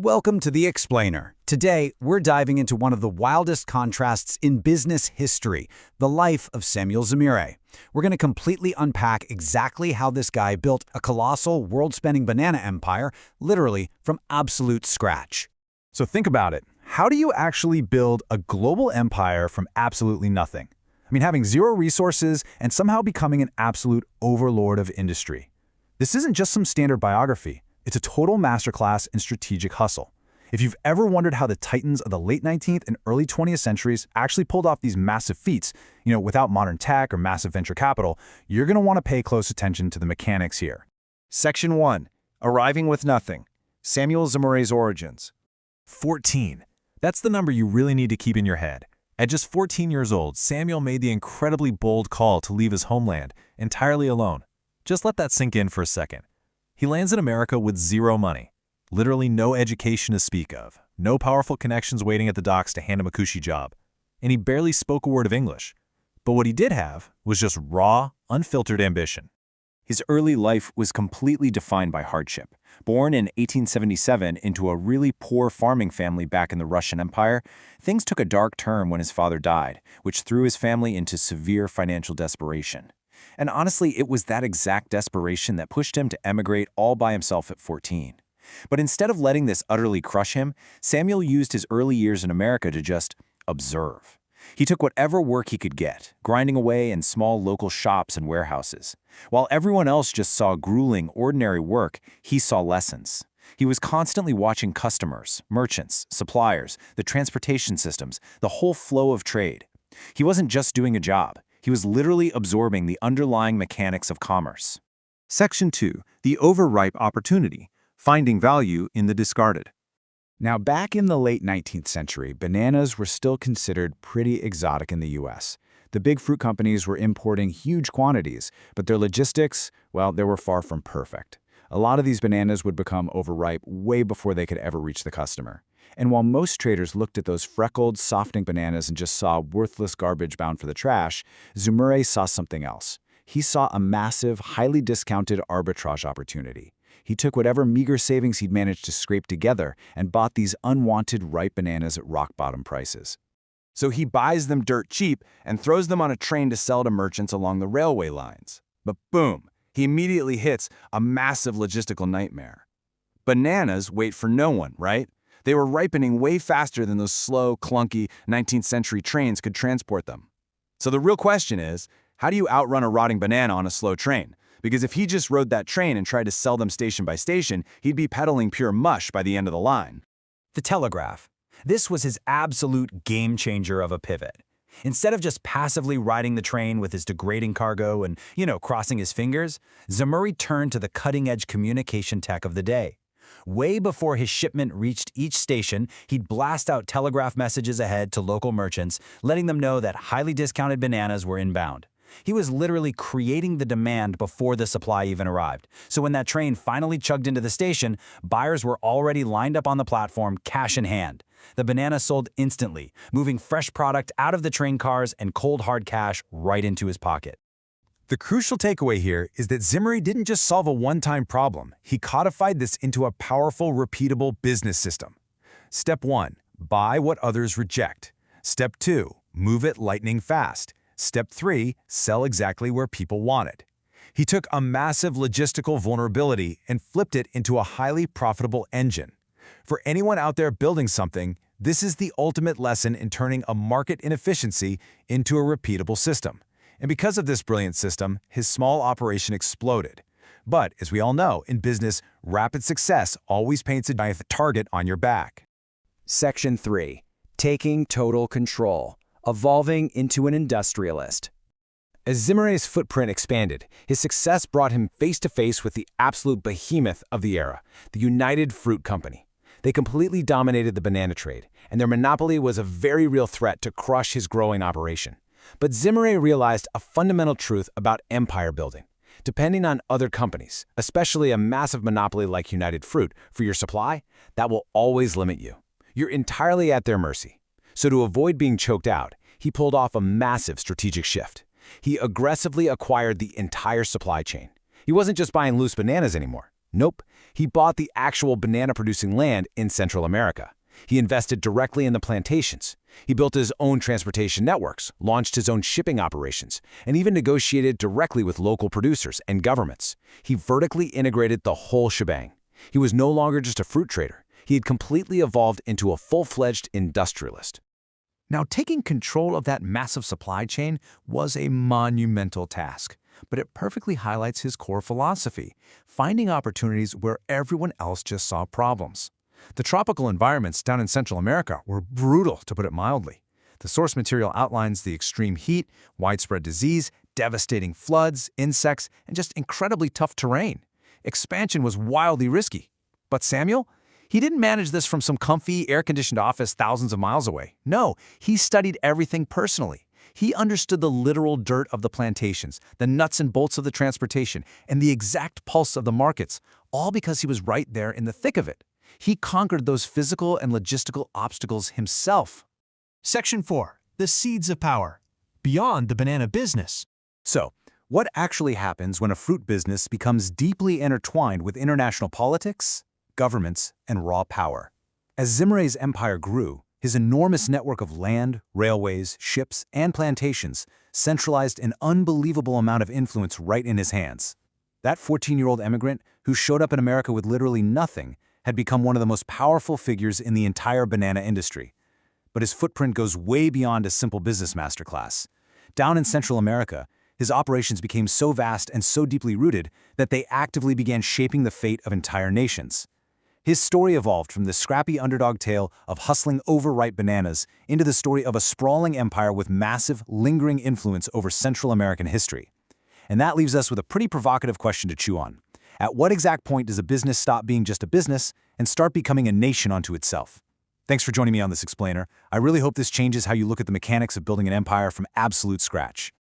Welcome to The Explainer. Today, we're diving into one of the wildest contrasts in business history, the life of Samuel Zemurray. We're going to completely unpack exactly how this guy built a colossal, world-spanning banana empire, literally from absolute scratch. So think about it. How do you actually build a global empire from absolutely nothing? I mean, having zero resources and somehow becoming an absolute overlord of industry. This isn't just some standard biography. It's a total masterclass in strategic hustle. If you've ever wondered how the titans of the late 19th and early 20th centuries actually pulled off these massive feats, without modern tech or massive venture capital, you're going to want to pay close attention to the mechanics here. Section 1. Arriving with Nothing. Samuel Zemurray's Origins. 14. That's the number you really need to keep in your head. At just 14 years old, Samuel made the incredibly bold call to leave his homeland, entirely alone. Just let that sink in for a second. He lands in America with zero money, literally no education to speak of, no powerful connections waiting at the docks to hand him a cushy job, and he barely spoke a word of English. But what he did have was just raw, unfiltered ambition. His early life was completely defined by hardship. Born in 1877 into a really poor farming family back in the Russian Empire, things took a dark turn when his father died, which threw his family into severe financial desperation. And honestly, it was that exact desperation that pushed him to emigrate all by himself at 14. But instead of letting this utterly crush him, Samuel used his early years in America to just observe. He took whatever work he could get, grinding away in small local shops and warehouses. While everyone else just saw grueling, ordinary work, he saw lessons. He was constantly watching customers, merchants, suppliers, the transportation systems, the whole flow of trade. He wasn't just doing a job. He was literally absorbing the underlying mechanics of commerce. Section 2. The overripe opportunity. Finding value in the discarded. Now, back in the late 19th century, bananas were still considered pretty exotic in the U.S. The big fruit companies were importing huge quantities, but their logistics, well, they were far from perfect. A lot of these bananas would become overripe way before they could ever reach the customer. And while most traders looked at those freckled, softening bananas and just saw worthless garbage bound for the trash, Zemurray saw something else. He saw a massive, highly discounted arbitrage opportunity. He took whatever meager savings he'd managed to scrape together and bought these unwanted ripe bananas at rock-bottom prices. So he buys them dirt cheap and throws them on a train to sell to merchants along the railway lines. But boom, he immediately hits a massive logistical nightmare. Bananas wait for no one, right? They were ripening way faster than those slow, clunky 19th century trains could transport them. So the real question is, how do you outrun a rotting banana on a slow train? Because if he just rode that train and tried to sell them station by station, he'd be peddling pure mush by the end of the line. The telegraph. This was his absolute game-changer of a pivot. Instead of just passively riding the train with his degrading cargo and, crossing his fingers, Zemurray turned to the cutting-edge communication tech of the day. Way before his shipment reached each station, he'd blast out telegraph messages ahead to local merchants, letting them know that highly discounted bananas were inbound. He was literally creating the demand before the supply even arrived. So when that train finally chugged into the station, buyers were already lined up on the platform, cash in hand. The banana sold instantly, moving fresh product out of the train cars and cold hard cash right into his pocket. The crucial takeaway here is that Zemurray didn't just solve a one-time problem. He codified this into a powerful, repeatable business system. Step 1. Buy what others reject. Step 2. Move it lightning fast. Step 3. Sell exactly where people want it. He took a massive logistical vulnerability and flipped it into a highly profitable engine. For anyone out there building something, this is the ultimate lesson in turning a market inefficiency into a repeatable system. And because of this brilliant system, his small operation exploded. But, as we all know, in business, rapid success always paints a giant target on your back. Section 3. Taking total control. Evolving into an industrialist. As Zemurray's footprint expanded, his success brought him face-to-face with the absolute behemoth of the era, the United Fruit Company. They completely dominated the banana trade, and their monopoly was a very real threat to crush his growing operation. But Zemurray realized a fundamental truth about empire building. Depending on other companies, especially a massive monopoly like United Fruit, for your supply, that will always limit you. You're entirely at their mercy. So to avoid being choked out, he pulled off a massive strategic shift. He aggressively acquired the entire supply chain. He wasn't just buying loose bananas anymore. Nope, he bought the actual banana-producing land in Central America. He invested directly in the plantations. He built his own transportation networks, launched his own shipping operations, and even negotiated directly with local producers and governments. He vertically integrated the whole shebang. He was no longer just a fruit trader. He had completely evolved into a full-fledged industrialist. Now, taking control of that massive supply chain was a monumental task, but it perfectly highlights his core philosophy, finding opportunities where everyone else just saw problems. The tropical environments down in Central America were brutal, to put it mildly. The source material outlines the extreme heat, widespread disease, devastating floods, insects, and just incredibly tough terrain. Expansion was wildly risky. But Samuel? He didn't manage this from some comfy, air-conditioned office thousands of miles away. No, he studied everything personally. He understood the literal dirt of the plantations, the nuts and bolts of the transportation, and the exact pulse of the markets, all because he was right there in the thick of it. He conquered those physical and logistical obstacles himself. Section 4. The Seeds of Power. Beyond the banana business. So, what actually happens when a fruit business becomes deeply intertwined with international politics, governments, and raw power? As Zemurray's empire grew, his enormous network of land, railways, ships, and plantations centralized an unbelievable amount of influence right in his hands. That 14-year-old immigrant who showed up in America with literally nothing had become one of the most powerful figures in the entire banana industry. But his footprint goes way beyond a simple business masterclass. Down in Central America, his operations became so vast and so deeply rooted that they actively began shaping the fate of entire nations. His story evolved from the scrappy underdog tale of hustling overripe bananas into the story of a sprawling empire with massive, lingering influence over Central American history. And that leaves us with a pretty provocative question to chew on. At what exact point does a business stop being just a business and start becoming a nation unto itself? Thanks for joining me on this explainer. I really hope this changes how you look at the mechanics of building an empire from absolute scratch.